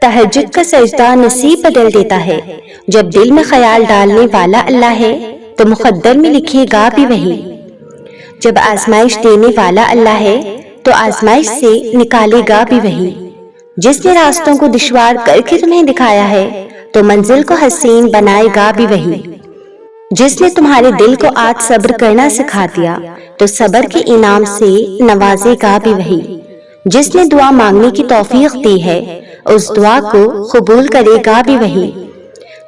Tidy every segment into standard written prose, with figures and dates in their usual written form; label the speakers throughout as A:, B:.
A: تہجد کا سجدہ نصیب بدل دیتا ہے۔ جب دل میں خیال ڈالنے والا اللہ ہے تو مقدر میں لکھے گا بھی وہی۔ جب آزمائش دینے والا اللہ ہے تو آزمائش سے نکالے گا بھی وہی۔ جس نے راستوں کو دشوار کر کے تمہیں دکھایا ہے تو منزل کو حسین بنائے گا بھی وہی۔ جس نے تمہارے دل کو آج صبر کرنا سکھا دیا تو صبر کے انعام سے نوازے گا بھی وہی۔ جس نے دعا مانگنے کی توفیق دی ہے اس دعا کو قبول کرے گا بھی وہی۔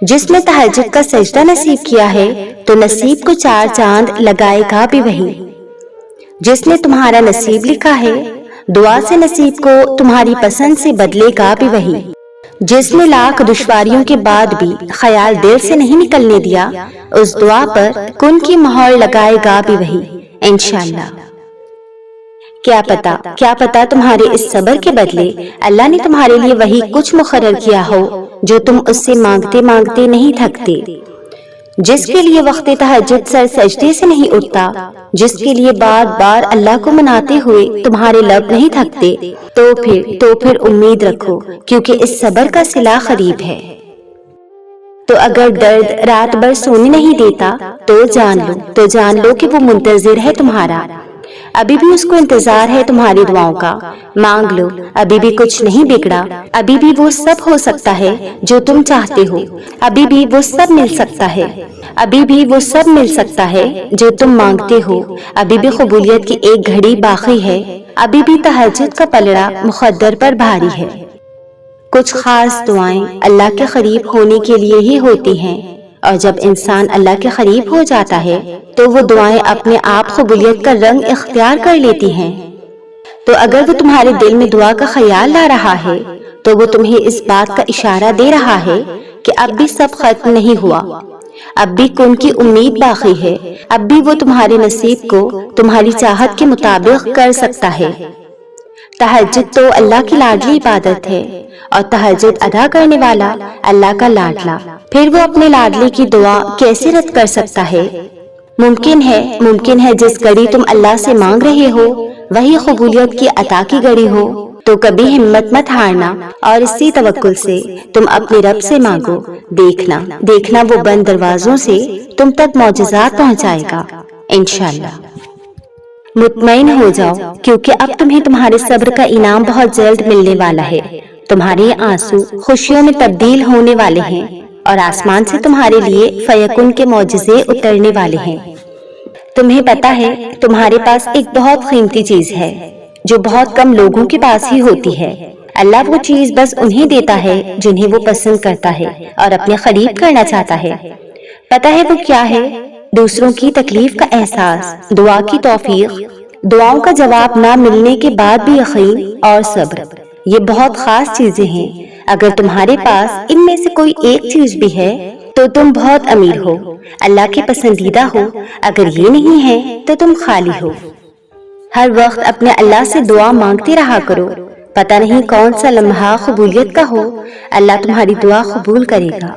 A: جس نے تہجد کا سجدہ نصیب کیا ہے تو نصیب کو 4 چاند لگائے گا بھی وہی۔ جس نے تمہارا نصیب لکھا ہے دعا سے نصیب کو تمہاری پسند سے بدلے گا بھی وہی۔ جس نے لاکھ دشواریوں کے بعد بھی خیال دل سے نہیں نکلنے دیا اس دعا پر کن کی مہر لگائے گا بھی وہی انشاءاللہ۔ کیا پتا تمہارے اس صبر کے بدلے اللہ نے تمہارے لیے وہی کچھ مقرر کیا ہو جو تم اس سے مانگتے مانگتے نہیں تھکتے۔ جس کے لیے وقت تہجد سر سجدے سے نہیں اٹھتا، جس کے لیے بار بار اللہ کو مناتے ہوئے تمہارے لب نہیں تھکتے، تو پھر امید رکھو کیونکہ اس صبر کا صلہ قریب ہے۔ تو اگر درد رات بھر سونے نہیں دیتا تو جان لو کہ وہ منتظر ہے تمہارا۔ ابھی بھی اس کو انتظار ہے تمہاری دعاؤں کا۔ مانگ لو، ابھی بھی کچھ نہیں بگڑا، ابھی بھی وہ سب ہو سکتا ہے جو تم چاہتے ہو، ابھی بھی وہ سب مل سکتا ہے، ابھی بھی وہ سب مل سکتا ہے جو تم مانگتے ہو، ابھی بھی قبولیت کی ایک گھڑی باقی ہے، ابھی بھی تہجد کا پلڑا مقدر پر بھاری ہے۔ کچھ خاص دعائیں اللہ کے قریب ہونے کے لیے ہی ہوتی ہیں، اور جب انسان اللہ کے قریب ہو جاتا ہے تو وہ دعائیں اپنے آپ قبولیت کا رنگ اختیار کر لیتی ہیں۔ تو اگر وہ تمہارے دل میں دعا کا خیال لا رہا ہے تو وہ تمہیں اس بات کا اشارہ دے رہا ہے کہ اب بھی سب ختم نہیں ہوا، اب بھی کن کی امید باقی ہے، اب بھی وہ تمہارے نصیب کو تمہاری چاہت کے مطابق کر سکتا ہے۔ تہجد تو اللہ کی لاڈلی عبادت ہے اور تہجد ادا کرنے والا اللہ کا لاڈلا، پھر وہ اپنے لاڈلے کی دعا کیسے رد کر سکتا ہے؟ ممکن ہے جس گھڑی تم اللہ سے مانگ رہے ہو وہی قبولیت کی عطا کی گھڑی ہو، تو کبھی ہمت مت ہارنا اور اسی توکل سے تم اپنے رب سے مانگو۔ دیکھنا وہ بند دروازوں سے تم تک معجزات پہنچائے گا انشاءاللہ۔ مطمئن ہو جاؤ کیونکہ اب تمہیں تمہارے صبر کا انعام بہت جلد ملنے والا ہے۔ تمہارے آنسو خوشیوں میں تبدیل ہونے والے ہیں اور آسمان سے تمہارے لیے فیکن کے معجزے اترنے والے ہیں۔ تمہیں پتا ہے تمہارے پاس ایک بہت قیمتی چیز ہے جو بہت کم لوگوں کے پاس ہی ہوتی ہے۔ اللہ وہ چیز بس انہیں دیتا ہے جنہیں وہ پسند کرتا ہے اور اپنے قریب کرنا چاہتا ہے۔ پتا ہے وہ کیا ہے؟ دوسروں کی تکلیف کا احساس، دعا کی توفیق، دعاؤں کا جواب نہ ملنے کے بعد بھی یقین اور صبر۔ یہ بہت خاص چیزیں ہیں۔ اگر تمہارے پاس ان میں سے کوئی ایک چیز بھی ہے تو تم بہت امیر ہو، اللہ کے پسندیدہ ہو۔ اگر یہ نہیں ہے تو تم خالی ہو۔ ہر وقت اپنے اللہ سے دعا مانگتے رہا کرو، پتہ نہیں کون سا لمحہ قبولیت کا ہو، اللہ تمہاری دعا قبول کرے گا۔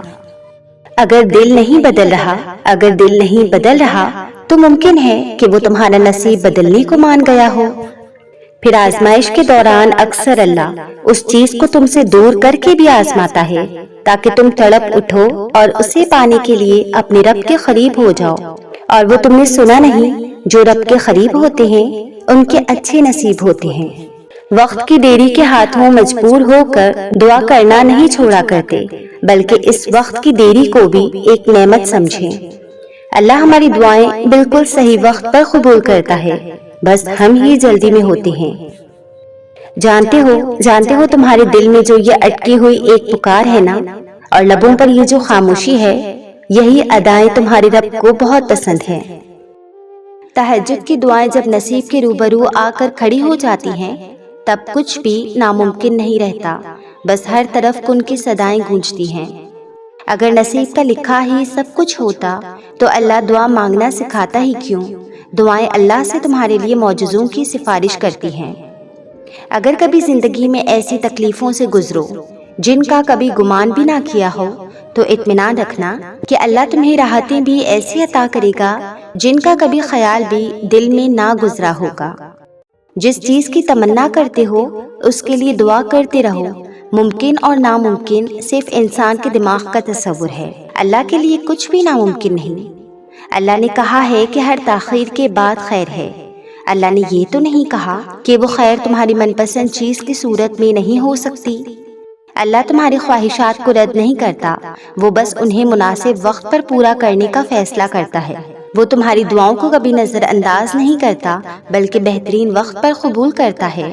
A: اگر دل نہیں بدل رہا تو ممکن ہے کہ وہ تمہارا نصیب بدلنے کو مان گیا ہو۔ پھر آزمائش کے دوران اکثر اللہ اس چیز کو تم سے دور کر کے بھی آزماتا ہے تاکہ تم تڑپ اٹھو اور اسے پانے کے لیے اپنے رب کے قریب ہو جاؤ۔ اور وہ تم نے سنا نہیں، جو رب کے قریب ہوتے ہیں ان کے اچھے نصیب ہوتے ہیں۔ وقت کی دیری کے ہاتھوں مجبور ہو کر دعا کرنا نہیں چھوڑا کرتے، بلکہ اس وقت کی دیری کو بھی ایک نعمت سمجھیں۔ اللہ ہماری دعائیں بالکل صحیح وقت پر قبول کرتا ہے، بس ہم ہی جلدی میں ہوتے ہیں۔ جانتے ہو تمہارے دل میں جو یہ اٹکی ہوئی ایک پکار ہے نا، اور لبوں پر یہ جو خاموشی ہے، یہی ادائیں تمہارے رب کو بہت پسند ہیں۔ تہجد کی دعائیں جب نصیب کے روبرو آ کر کھڑی ہو جاتی ہیں تب کچھ بھی ناممکن نہیں رہتا، بس ہر طرف کن کی صدائیں گونجتی ہیں۔ اگر نصیب کا لکھا ہی سب کچھ ہوتا تو اللہ دعا مانگنا سکھاتا ہی کیوں؟ دعائیں اللہ سے تمہارے لیے معجزوں کی سفارش کرتی ہیں۔ اگر کبھی زندگی میں ایسی تکلیفوں سے گزرو جن کا کبھی گمان بھی نہ کیا ہو تو اطمینان رکھنا کہ اللہ تمہیں راحتیں بھی ایسی عطا کرے گا جن کا کبھی خیال بھی دل میں نہ گزرا ہوگا۔ جس چیز کی تمنا کرتے ہو اس کے لیے دعا کرتے رہو، ممکن اور ناممکن صرف انسان کے دماغ کا تصور ہے، اللہ کے لیے کچھ بھی ناممکن نہیں۔ اللہ نے کہا ہے کہ ہر تاخیر کے بعد خیر ہے۔ اللہ نے یہ تو نہیں کہا کہ وہ خیر تمہاری من پسند چیز کی صورت میں نہیں ہو سکتی۔ اللہ تمہاری خواہشات کو رد نہیں کرتا، وہ بس انہیں مناسب وقت پر پورا کرنے کا فیصلہ کرتا ہے۔ وہ تمہاری دعاؤں کو کبھی نظر انداز نہیں کرتا، بلکہ بہترین وقت پر قبول کرتا ہے۔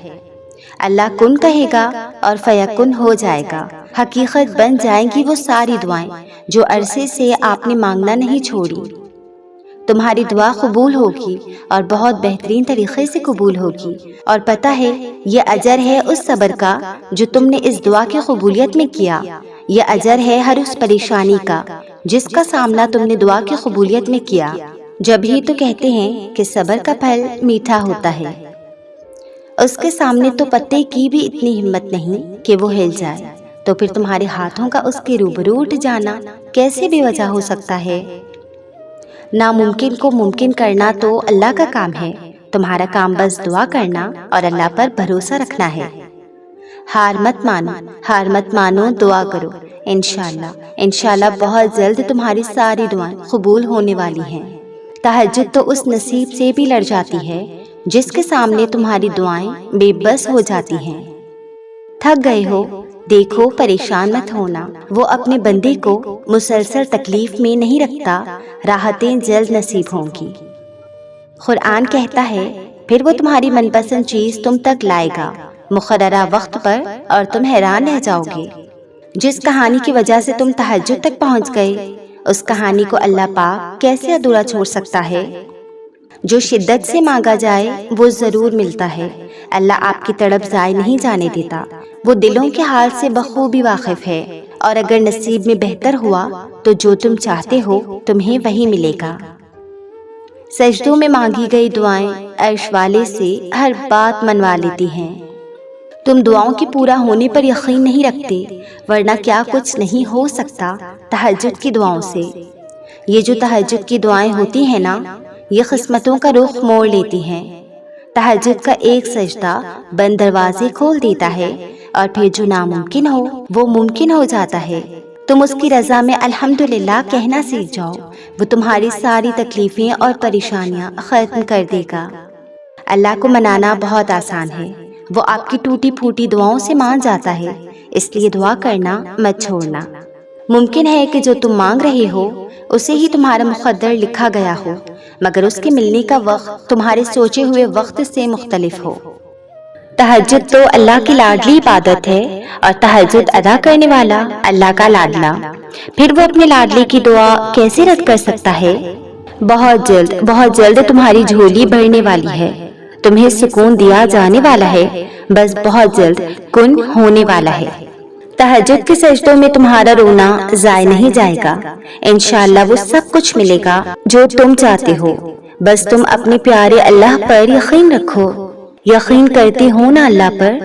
A: اللہ کن کہے گا اور فیکن ہو جائے گا، حقیقت بن جائیں گی وہ ساری دعائیں جو عرصے سے آپ نے مانگنا نہیں چھوڑی۔ تمہاری دعا قبول ہوگی اور بہت بہترین طریقے سے قبول ہوگی، اور پتہ ہے یہ اجر ہے اس صبر کا جو تم نے اس دعا کی قبولیت میں کیا۔ یہ اجر ہے ہر اس پریشانی کا جس کا سامنا تم نے دعا کی قبولیت میں کیا۔ جب ہی تو کہتے ہیں کہ صبر کا پھل میٹھا ہوتا ہے، اس کے سامنے تو پتے کی بھی اتنی ہمت نہیں کہ وہ ہل جائے، تو پھر تمہارے ہاتھوں کا اس کے روبرو اٹھ جانا کیسے بے وجہ ہو سکتا ہے؟ ناممکن کو ممکن کرنا تو اللہ کا کام ہے، تمہارا کام بس دعا کرنا اور اللہ پر بھروسہ رکھنا ہے۔ ہار مت مانو، دعا کرو، انشاءاللہ بہت جلد تمہاری ساری دعائیں قبول ہونے والی ہیں۔ تہجد تو اس نصیب سے بھی لڑ جاتی ہے جس کے سامنے تمہاری دعائیں بے بس ہو جاتی ہیں۔ تھک گئے ہو، دیکھو پریشان مت ہونا، وہ اپنے بندے کو مسلسل تکلیف میں نہیں رکھتا، راحتیں جلد نصیب ہوں گی۔ قرآن کہتا ہے پھر وہ تمہاری من پسند چیز تم تک لائے گا مقررہ وقت پر، اور تم حیران رہ جاؤ گے۔ جس کہانی کی وجہ سے تم تہجد تک پہنچ گئے، اس کہانی کو اللہ پاک کیسے ادھورا چھوڑ سکتا ہے؟ جو شدت سے مانگا جائے وہ ضرور ملتا ہے۔ اللہ آپ کی تڑپ ضائع نہیں جانے دیتا، وہ دلوں کے حال سے بخوبی واقف ہے، اور اگر نصیب میں بہتر ہوا تو جو تم چاہتے ہو تمہیں وہی ملے گا۔ سجدوں میں مانگی گئی دعائیں عرش والے سے ہر بات منوا لیتی ہیں۔ تم دعاؤں کے پورا ہونے پر یقین نہیں رکھتے، ورنہ کیا کچھ نہیں ہو سکتا تہجد کی دعاؤں سے۔ یہ جو تہجد کی دعائیں ہوتی ہیں نا، یہ قسمتوں کا رخ موڑ لیتی ہیں۔ تہجد کا ایک سجدہ بند دروازے کھول دیتا ہے، اور پھر جو ناممکن ہو وہ ممکن ہو جاتا ہے۔ تم اس کی رضا میں الحمدللہ کہنا سیکھ جاؤ، وہ تمہاری ساری تکلیفیں اور پریشانیاں ختم کر دے گا۔ اللہ کو منانا بہت آسان ہے، وہ آپ کی ٹوٹی پھوٹی دعاؤں سے مان جاتا ہے، اس لیے دعا کرنا مت چھوڑنا۔ ممکن ہے کہ جو تم مانگ رہے ہو اسے ہی تمہارا مقدر لکھا گیا ہو، مگر اس کے ملنے کا وقت تمہارے سوچے ہوئے وقت سے مختلف ہو۔ تہجد تو اللہ کی لاڈلی عبادت ہے، اور تہجد ادا کرنے والا اللہ کا لاڈلا، پھر وہ اپنے لاڈلے کی دعا کیسے رد کر سکتا ہے؟ بہت جلد تمہاری جھولی بھرنے والی ہے، تمہیں سکون دیا جانے والا ہے، بس بہت جلد کن ہونے والا ہے۔ تہجد کے سجدوں میں تمہارا رونا ضائع نہیں جائے گا، انشاءاللہ وہ سب کچھ ملے گا جو تم چاہتے ہو، بس تم اپنے پیارے اللہ پر یقین رکھو۔ یقین کرتے ہو نا اللہ پر،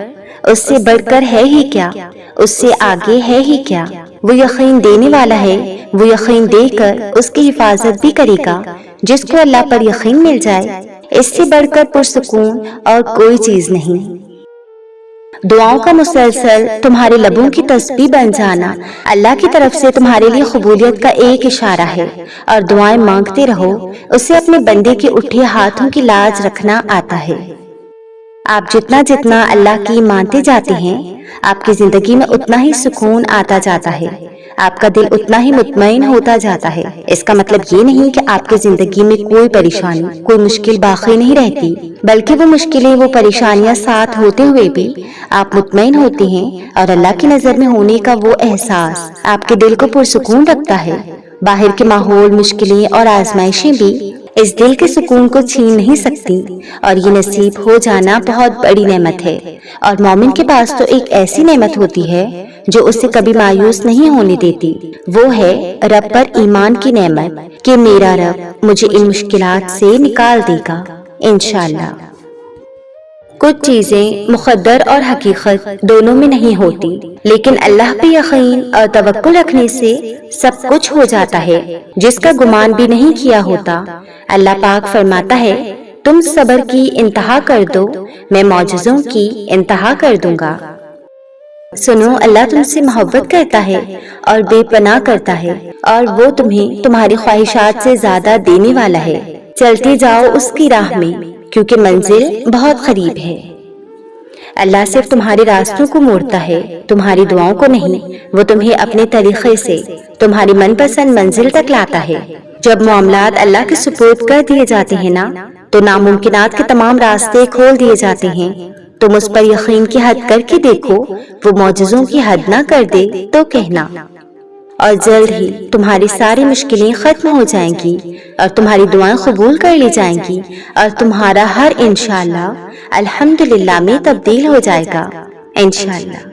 A: اس سے بڑھ کر ہے ہی کیا، اس سے آگے ہے ہی کیا۔ وہ یقین دینے والا ہے، وہ یقین دے کر اس کی حفاظت بھی کرے گا۔ جس کو اللہ پر یقین مل جائے، اس سے بڑھ کر پرسکون اور کوئی چیز نہیں۔ دعاؤں کا مسلسل تمہارے لبوں کی تسبیح بن جانا اللہ کی طرف سے تمہارے لیے قبولیت کا ایک اشارہ ہے، اور دعائیں مانگتے رہو، اسے اپنے بندے کے اٹھے ہاتھوں کی لاج رکھنا آتا ہے۔ آپ جتنا اللہ کی مانتے جاتے ہیں، آپ کی زندگی میں اتنا ہی سکون آتا جاتا ہے، آپ کا دل اتنا ہی مطمئن ہوتا جاتا ہے۔ اس کا مطلب یہ نہیں کہ آپ کی زندگی میں کوئی پریشانی، کوئی مشکل باقی نہیں رہتی، بلکہ وہ مشکلیں، وہ پریشانیاں ساتھ ہوتے ہوئے بھی آپ مطمئن ہوتے ہیں، اور اللہ کی نظر میں ہونے کا وہ احساس آپ کے دل کو پرسکون رکھتا ہے۔ باہر کے ماحول، مشکلیں اور آزمائشیں بھی اس دل کے سکون کو چھین نہیں سکتی، اور یہ نصیب ہو جانا بہت بڑی نعمت ہے۔ اور مومن کے پاس تو ایک ایسی نعمت ہوتی ہے جو اسے کبھی مایوس نہیں ہونے دیتی، وہ ہے رب پر ایمان کی نعمت کہ میرا رب مجھے ان مشکلات سے نکال دے گا انشاءاللہ۔ کچھ چیزیں مقدر اور حقیقت دونوں میں نہیں ہوتی، لیکن اللہ پہ یقین اور توکل رکھنے سے سب کچھ ہو جاتا ہے، جس کا گمان بھی نہیں کیا ہوتا۔ اللہ پاک فرماتا ہے تم صبر کی انتہا کر دو، میں معجزوں کی انتہا کر دوں گا۔ سنو، اللہ تم سے محبت کرتا ہے اور بے پناہ کرتا ہے، اور وہ تمہیں تمہاری خواہشات سے زیادہ دینے والا ہے۔ چلتے جاؤ اس کی راہ میں، کیونکہ منزل بہت قریب ہے۔ اللہ صرف تمہارے راستوں کو موڑتا ہے، تمہاری دعاؤں کو نہیں۔ وہ تمہیں اپنے طریقے سے تمہاری من پسند منزل تک لاتا ہے۔ جب معاملات اللہ کے سپرد کر دیے جاتے ہیں نا، تو ناممکنات کے تمام راستے کھول دیے جاتے ہیں۔ تم اس پر یقین کی حد کر کے دیکھو، وہ معجزوں کی حد نہ کر دے تو کہنا، اور جلد ہی تمہاری ساری مشکلیں ختم ہو جائیں گی، اور تمہاری دعائیں قبول کر لی جائیں گی، اور تمہارا ہر انشاءاللہ الحمدللہ میں تبدیل ہو جائے گا، انشاءاللہ۔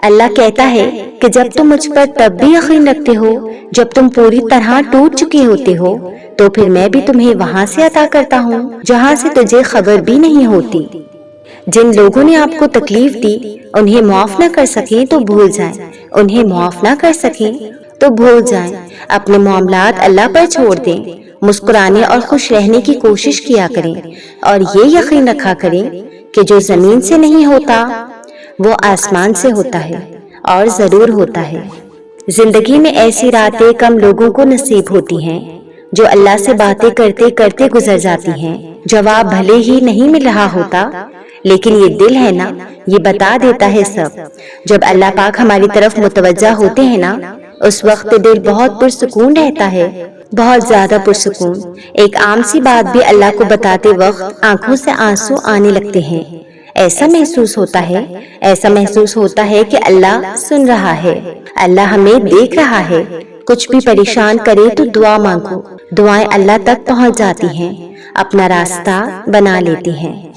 A: اللہ کہتا ہے کہ جب تم مجھ پر تب بھی یقین رکھتے ہو جب تم پوری طرح ٹوٹ چکے ہوتے ہو، تو پھر میں بھی تمہیں وہاں سے عطا کرتا ہوں جہاں سے تجھے خبر بھی نہیں ہوتی۔ جن لوگوں نے آپ کو تکلیف دی، انہیں معاف نہ کر سکیں تو بھول جائیں، انہیں معاف نہ کر سکیں تو بھول جائیں۔ اپنے معاملات اللہ پر چھوڑ دیں، مسکرانے اور خوش رہنے کی کوشش کیا کریں، اور یہ یقین رکھا کریں کہ جو زمین سے نہیں ہوتا وہ آسمان سے ہوتا ہے، اور ضرور ہوتا ہے۔ زندگی میں ایسی راتیں کم لوگوں کو نصیب ہوتی ہیں جو اللہ سے باتیں کرتے کرتے گزر جاتی ہیں۔ جواب بھلے ہی نہیں مل رہا ہوتا، لیکن یہ دل ہے نا، یہ بتا دیتا ہے سب۔ جب اللہ پاک ہماری طرف متوجہ ہوتے ہیں نا، اس وقت دل بہت پرسکون رہتا ہے، بہت زیادہ پرسکون۔ ایک عام سی بات بھی اللہ کو بتاتے وقت آنکھوں سے آنسو آنے لگتے ہیں۔ ایسا محسوس ہوتا ہے کہ اللہ سن رہا ہے، اللہ ہمیں دیکھ رہا ہے۔ کچھ بھی پریشان کرے تو دعا مانگو، دعائیں اللہ تک پہنچ جاتی ہیں، اپنا راستہ بنا لیتی ہیں۔